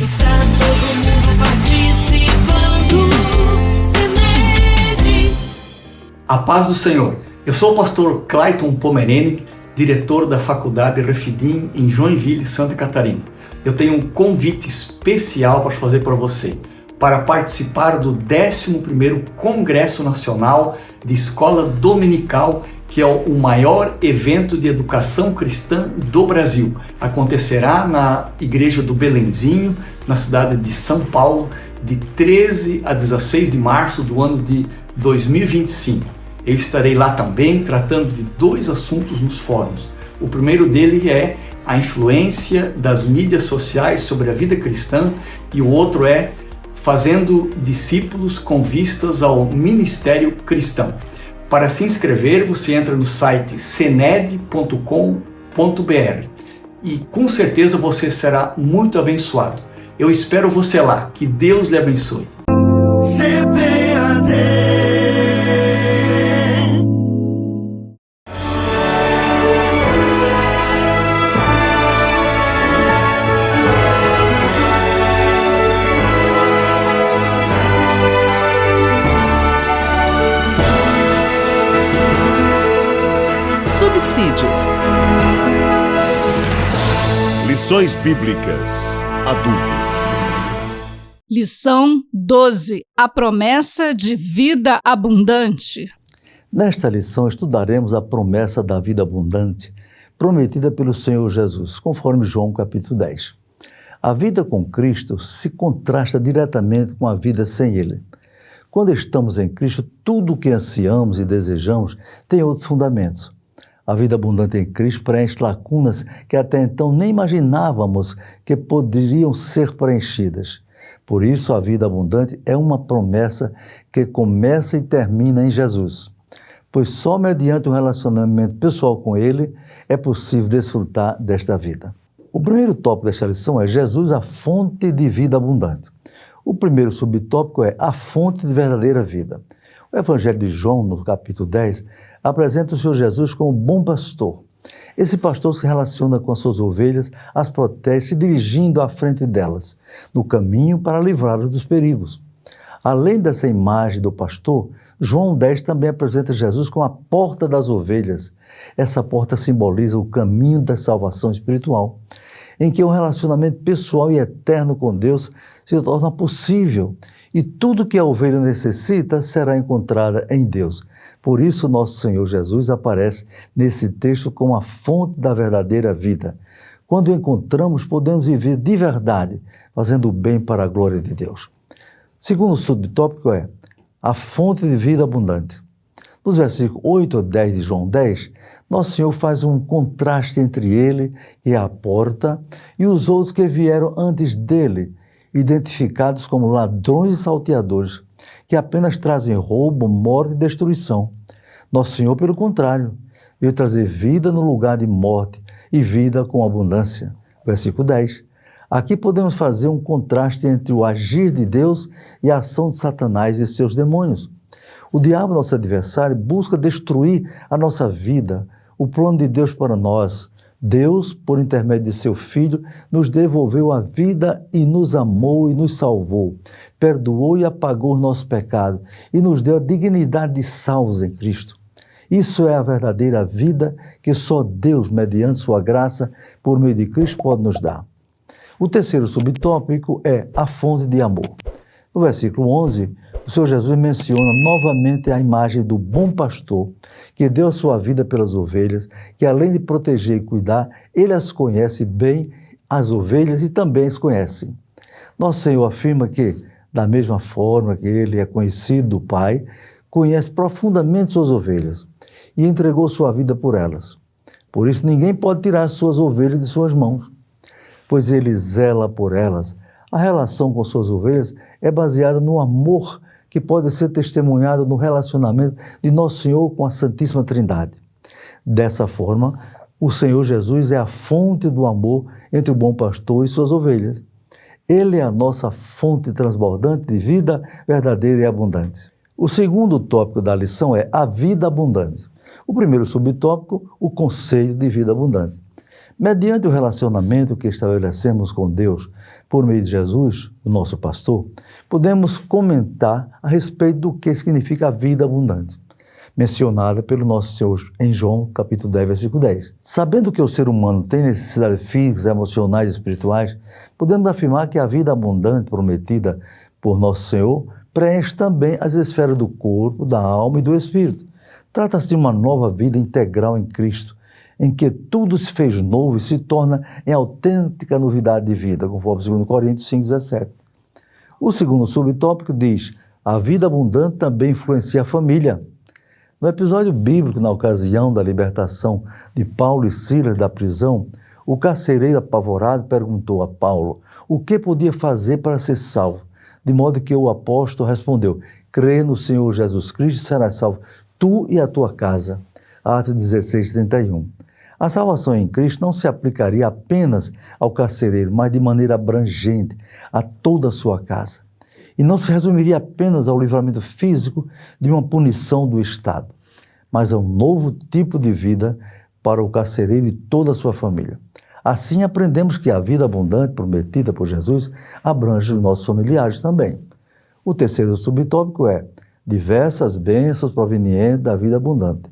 Está todo mundo participando. CENED. A paz do Senhor. Eu sou o pastor Clayton Pomerene, diretor da Faculdade Refidim em Joinville, Santa Catarina. Eu tenho um convite especial para fazer para você, para participar do 11º Congresso Nacional de Escola Dominical, que é o maior evento de educação cristã do Brasil. Acontecerá na Igreja do Belenzinho, na cidade de São Paulo, de 13 a 16 de março do ano de 2025. Eu estarei lá também tratando de 2 assuntos nos fóruns. O primeiro dele é a influência das mídias sociais sobre a vida cristã e o outro é fazendo discípulos com vistas ao ministério cristão. Para se inscrever, você entra no site cened.com.br e com certeza você será muito abençoado. Eu espero você lá. Que Deus lhe abençoe. CPAD. Subsídios. Lições Bíblicas Adultos. Lição 12. A promessa de vida abundante. Nesta lição estudaremos a promessa da vida abundante prometida pelo Senhor Jesus, conforme João capítulo 10. A vida com Cristo se contrasta diretamente com a vida sem Ele. Quando estamos em Cristo, tudo o que ansiamos e desejamos tem outros fundamentos. A vida abundante em Cristo preenche lacunas que até então nem imaginávamos que poderiam ser preenchidas. Por isso, a vida abundante é uma promessa que começa e termina em Jesus. Pois só mediante um relacionamento pessoal com Ele é possível desfrutar desta vida. O primeiro tópico desta lição é Jesus, a fonte de vida abundante. O primeiro subtópico é a fonte de verdadeira vida. O Evangelho de João, no capítulo 10, apresenta o Senhor Jesus como bom pastor. Esse pastor se relaciona com as suas ovelhas, as protege, se dirigindo à frente delas, no caminho para livrá-las dos perigos. Além dessa imagem do pastor, João 10 também apresenta Jesus como a porta das ovelhas. Essa porta simboliza o caminho da salvação espiritual, em que um relacionamento pessoal e eterno com Deus se torna possível, e tudo que a ovelha necessita será encontrada em Deus. Por isso, nosso Senhor Jesus aparece nesse texto como a fonte da verdadeira vida. Quando o encontramos, podemos viver de verdade, fazendo o bem para a glória de Deus. Segundo subtópico é a fonte de vida abundante. Nos versículos 8 a 10 de João 10, nosso Senhor faz um contraste entre Ele, que é a porta, e os outros que vieram antes dele, identificados como ladrões e salteadores, que apenas trazem roubo, morte e destruição. Nosso Senhor, pelo contrário, veio trazer vida no lugar de morte e vida com abundância. Versículo 10. Aqui podemos fazer um contraste entre o agir de Deus e a ação de Satanás e seus demônios. O diabo, nosso adversário, busca destruir a nossa vida, o plano de Deus para nós. Deus, por intermédio de seu Filho, nos devolveu a vida e nos amou e nos salvou, perdoou e apagou os nossos pecados e nos deu a dignidade de salvos em Cristo. Isso é a verdadeira vida que só Deus, mediante sua graça, por meio de Cristo, pode nos dar. O terceiro subtópico é a fonte de amor. No versículo 11, o Senhor Jesus menciona novamente a imagem do bom pastor que deu a sua vida pelas ovelhas, que além de proteger e cuidar, ele as conhece bem, as ovelhas, e também as conhece. Nosso Senhor afirma que, da mesma forma que ele é conhecido do Pai, conhece profundamente suas ovelhas e entregou sua vida por elas. Por isso ninguém pode tirar as suas ovelhas de suas mãos, pois ele zela por elas. A relação com suas ovelhas é baseada no amor que pode ser testemunhado no relacionamento de Nosso Senhor com a Santíssima Trindade. Dessa forma, o Senhor Jesus é a fonte do amor entre o bom pastor e suas ovelhas. Ele é a nossa fonte transbordante de vida verdadeira e abundante. O segundo tópico da lição é a vida abundante. O primeiro subtópico, o conceito de vida abundante. Mediante o relacionamento que estabelecemos com Deus por meio de Jesus, o nosso pastor, podemos comentar a respeito do que significa a vida abundante, mencionada pelo nosso Senhor em João, capítulo 10, versículo 10. Sabendo que o ser humano tem necessidades físicas, emocionais e espirituais, podemos afirmar que a vida abundante prometida por nosso Senhor preenche também as esferas do corpo, da alma e do espírito. Trata-se de uma nova vida integral em Cristo, em que tudo se fez novo e se torna em autêntica novidade de vida, conforme 2 Coríntios 5,17. O segundo subtópico diz: a vida abundante também influencia a família. No episódio bíblico, na ocasião da libertação de Paulo e Silas da prisão, o carcereiro apavorado perguntou a Paulo o que podia fazer para ser salvo, de modo que o apóstolo respondeu: crê no Senhor Jesus Cristo e serás salvo, tu e a tua casa. Atos 16, 31. A salvação em Cristo não se aplicaria apenas ao carcereiro, mas de maneira abrangente a toda a sua casa. E não se resumiria apenas ao livramento físico de uma punição do Estado, mas a um novo tipo de vida para o carcereiro e toda a sua família. Assim aprendemos que a vida abundante prometida por Jesus abrange os nossos familiares também. O terceiro subtópico é diversas bênçãos provenientes da vida abundante.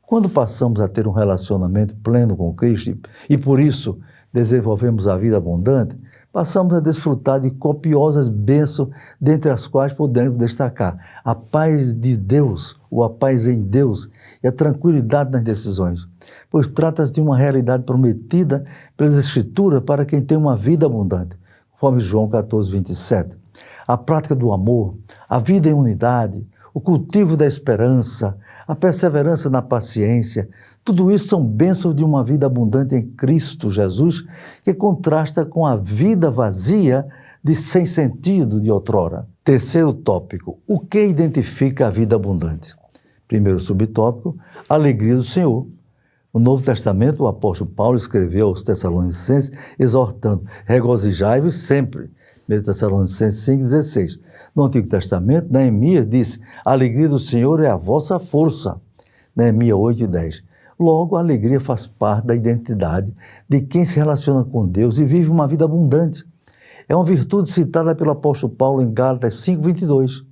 Quando passamos a ter um relacionamento pleno com Cristo e por isso desenvolvemos a vida abundante, passamos a desfrutar de copiosas bênçãos, dentre as quais podemos destacar a paz de Deus, ou a paz em Deus, e a tranquilidade nas decisões, pois trata-se de uma realidade prometida pelas Escrituras para quem tem uma vida abundante, conforme João 14, 27. A prática do amor, a vida em unidade, o cultivo da esperança, a perseverança na paciência, tudo isso são bênçãos de uma vida abundante em Cristo Jesus, que contrasta com a vida vazia de sem sentido de outrora. Terceiro tópico, o que identifica a vida abundante? Primeiro subtópico, a alegria do Senhor. No Novo Testamento, o apóstolo Paulo escreveu aos Tessalonicenses, exortando: regozijai-vos sempre. 1 Tessalonicenses 5,16. No Antigo Testamento, Neemias disse: a alegria do Senhor é a vossa força. Neemias 8,10. Logo, a alegria faz parte da identidade de quem se relaciona com Deus e vive uma vida abundante. É uma virtude citada pelo apóstolo Paulo em Gálatas 5,22.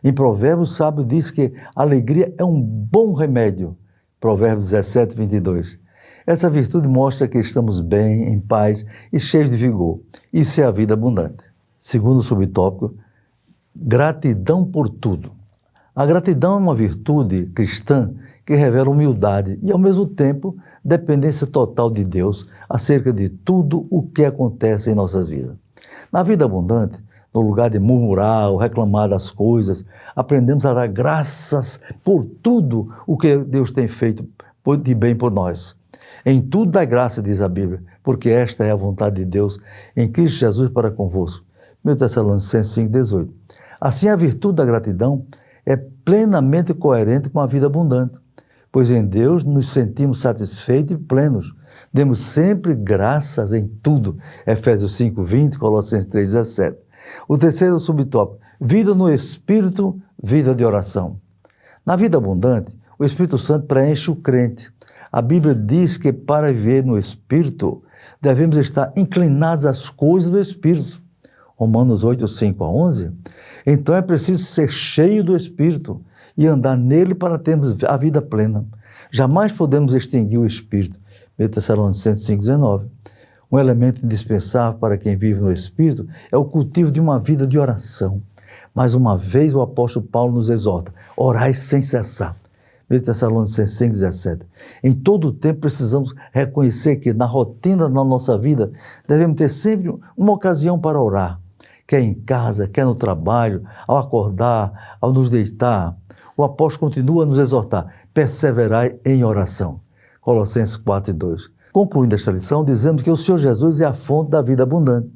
Em Provérbios, o sábio diz que a alegria é um bom remédio. Provérbios 17,22. Essa virtude mostra que estamos bem, em paz e cheios de vigor. Isso é a vida abundante. Segundo subtópico, gratidão por tudo. A gratidão é uma virtude cristã que revela humildade e, ao mesmo tempo, dependência total de Deus acerca de tudo o que acontece em nossas vidas. Na vida abundante, no lugar de murmurar ou reclamar das coisas, aprendemos a dar graças por tudo o que Deus tem feito de bem por nós. Em tudo dá graça, diz a Bíblia, porque esta é a vontade de Deus em Cristo Jesus para convosco. 1 Tessalonicenses 5,18. Assim, a virtude da gratidão é plenamente coerente com a vida abundante, pois em Deus nos sentimos satisfeitos e plenos. Demos sempre graças em tudo. Efésios 5,20, Colossenses 3,17. O terceiro subtópico, vida no Espírito, vida de oração. Na vida abundante, o Espírito Santo preenche o crente. A Bíblia diz que para viver no Espírito, devemos estar inclinados às coisas do Espírito. Romanos 8, 5 a 11. Então é preciso ser cheio do Espírito e andar nele para termos a vida plena. Jamais podemos extinguir o Espírito. 1 Tessalonicenses 5,19. Um elemento indispensável para quem vive no Espírito é o cultivo de uma vida de oração. Mais uma vez o apóstolo Paulo nos exorta: orai sem cessar. 1 Tessalonicenses 5,17. Em todo o tempo precisamos reconhecer que na rotina da nossa vida devemos ter sempre uma ocasião para orar. Quer em casa, quer no trabalho, ao acordar, ao nos deitar. O apóstolo continua a nos exortar: perseverai em oração. Colossenses 4,2. Concluindo esta lição, dizemos que o Senhor Jesus é a fonte da vida abundante,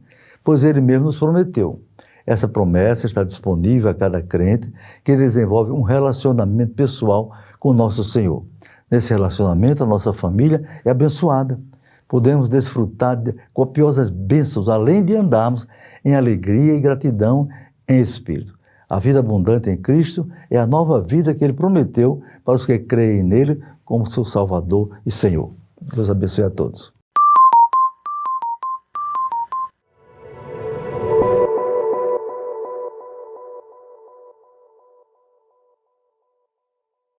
pois Ele mesmo nos prometeu. Essa promessa está disponível a cada crente que desenvolve um relacionamento pessoal com o nosso Senhor. Nesse relacionamento, a nossa família é abençoada. Podemos desfrutar de copiosas bênçãos, além de andarmos em alegria e gratidão em espírito. A vida abundante em Cristo é a nova vida que Ele prometeu para os que creem nele como seu Salvador e Senhor. Deus abençoe a todos.